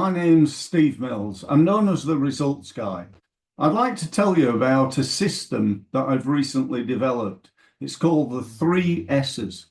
my name's Steve Mills. I'm known as the results guy. I'd like to tell you about a system that I've recently developed. It's called the three S's.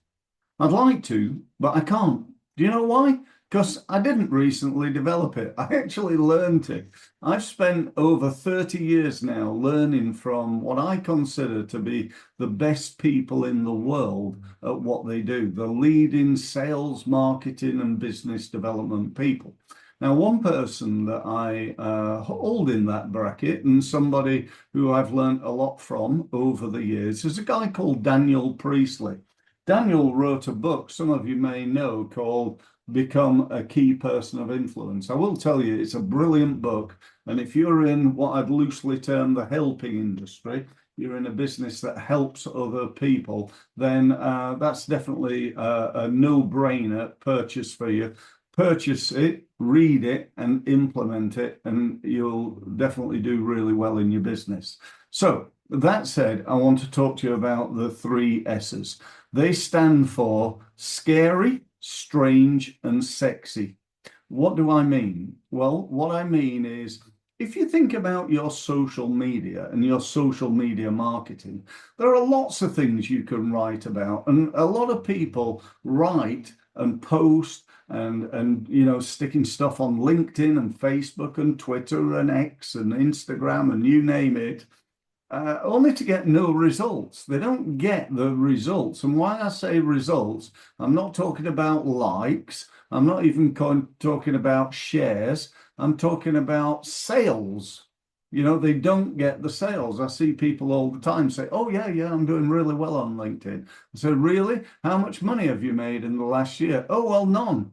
I'd like to, but I can't. Do you know why? Because I didn't recently develop it. I actually learned it. I've spent over 30 years now learning from what I consider to be the best people in the world at what they do, the leading sales, marketing, and business development people. Now, one person that I hold in that bracket and somebody who I've learned a lot from over the years is a guy called Daniel Priestley. Daniel wrote a book, some of you may know, called Become a Key Person of Influence. I will tell you, it's a brilliant book. And if you're in what I'd loosely term the helping industry, you're in a business that helps other people, then that's definitely a no-brainer purchase for you. Purchase it, read it, and implement it, and you'll definitely do really well in your business. So, that said, I want to talk to you about the three S's. They stand for scary, strange, and sexy. What do I mean? Well, what I mean is if you think about your social media and your social media marketing, there are lots of things you can write about, and a lot of people write and post and sticking stuff on LinkedIn and Facebook and Twitter and X and Instagram and you name it, only to get no results. They don't get the results. And why I say results, I'm not talking about likes. I'm not even talking about shares. I'm talking about sales. They don't get the sales. I see people all the time say, oh, yeah, I'm doing really well on LinkedIn. I say, really? How much money have you made in the last year? Oh, well, none.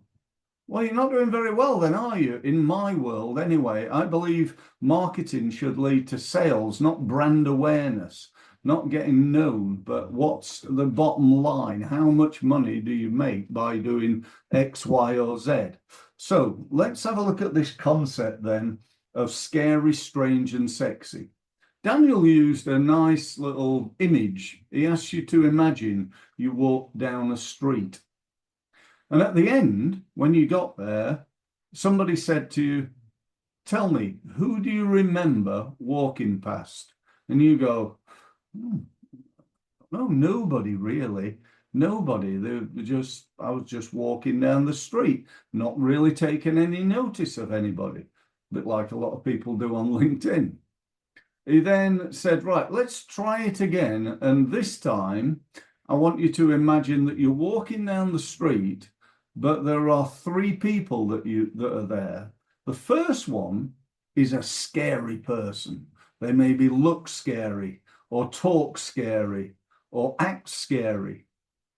Well, you're not doing very well then, are you? In my world, anyway, I believe marketing should lead to sales, not brand awareness, not getting known, but what's the bottom line? How much money do you make by doing X, Y, or Z? So let's have a look at this concept then of scary, strange, and sexy. Daniel used a nice little image. He asks you to imagine you walk down a street. And at the end, when you got there, somebody said to you, tell me, who do you remember walking past? And you go, no, nobody really. Nobody. I was just walking down the street, not really taking any notice of anybody, a bit like a lot of people do on LinkedIn. He then said, right, let's try it again. And this time, I want you to imagine that you're walking down the street, but there are three people that are there. The first one is a scary person. They maybe look scary or talk scary or act scary,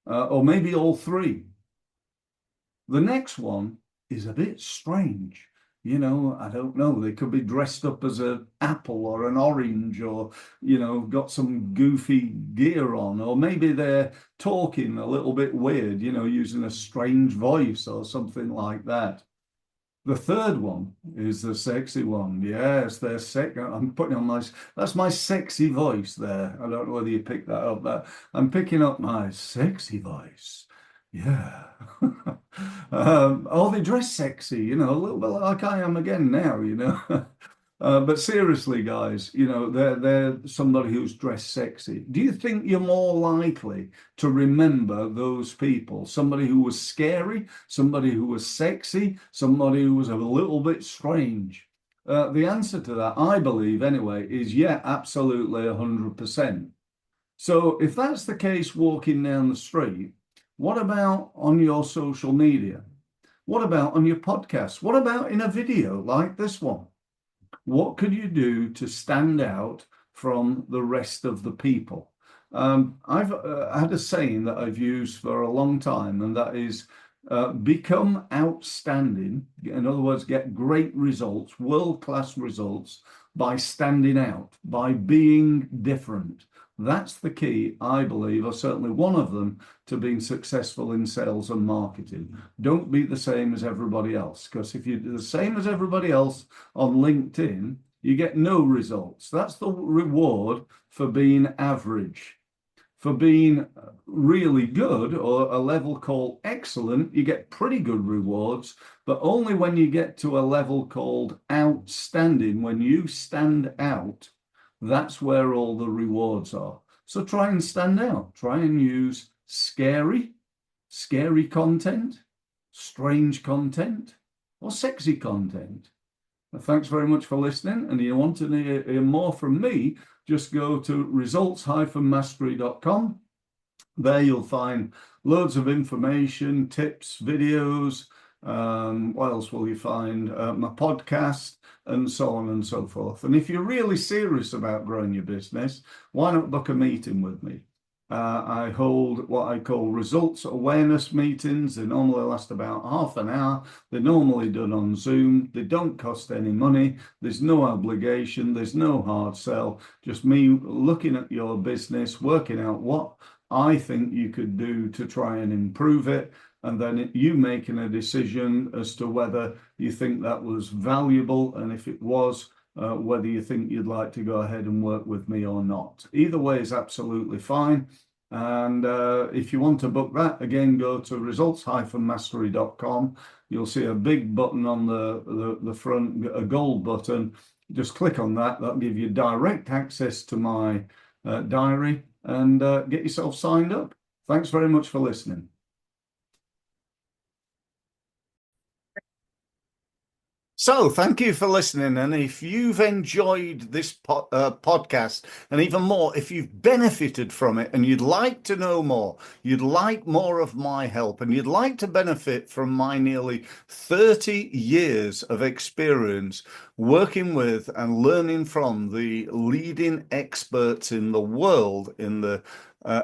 or maybe all three. The next one is a bit strange. I don't know. They could be dressed up as an apple or an orange or, got some goofy gear on, or maybe they're talking a little bit weird, using a strange voice or something like that. The third one is the sexy one. Yes, they're sexy. I'm putting on that's my sexy voice there. I don't know whether you picked that up. I'm picking up my sexy voice. Yeah. They dress sexy, a little bit like I am again now. But seriously, guys, they're somebody who's dressed sexy. Do you think you're more likely to remember those people? Somebody who was scary, somebody who was sexy, somebody who was a little bit strange? The answer to that, I believe anyway, is yeah, absolutely 100%. So if that's the case walking down the street, what about on your social media? What about on your podcast? What about in a video like this one? What could you do to stand out from the rest of the people? I've had a saying that I've used for a long time, and that is become outstanding. In other words, get great results, world-class results by standing out, by being different. That's the key, I believe, or certainly one of them, to being successful in sales and marketing. Don't be the same as everybody else, because if you're the same as everybody else on LinkedIn, you get no results. That's the reward for being average. for being really good, or a level called excellent, you get pretty good rewards, but only when you get to a level called outstanding, when you stand out, that's where all the rewards are. So try and stand out. Try and use scary content, strange content, or sexy content. Thanks very much for listening. And if you want to hear more from me, just go to results-mastery.com. There you'll find loads of information, tips, videos. What else will you find? My podcast, and so on and so forth. And if you're really serious about growing your business, why not book a meeting with me? I hold what I call results awareness meetings. They normally last about half an hour. They're normally done on Zoom. They don't cost any money. There's no obligation. There's no hard sell. Just me looking at your business, working out what I think you could do to try and improve it, and then you making a decision as to whether you think that was valuable, and if it was, whether you think you'd like to go ahead and work with me or not. Either way is absolutely fine. And if you want to book that, again, go to results-mastery.com. You'll see a big button on the front, a gold button. Just click on that. That'll give you direct access to my diary, and get yourself signed up. Thanks very much for listening. So, thank you for listening. And if you've enjoyed this podcast, and even more, if you've benefited from it and you'd like to know more, you'd like more of my help, and you'd like to benefit from my nearly 30 years of experience working with and learning from the leading experts in the world in the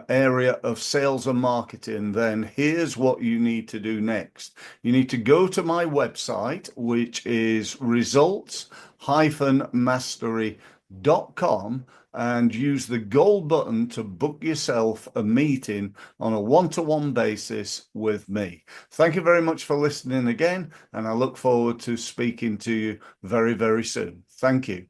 area of sales and marketing, then here's what you need to do next. You need to go to my website, which is results-mastery.com, and use the gold button to book yourself a meeting on a one-to-one basis with me. Thank you very much for listening again, and I look forward to speaking to you very, very soon. Thank you.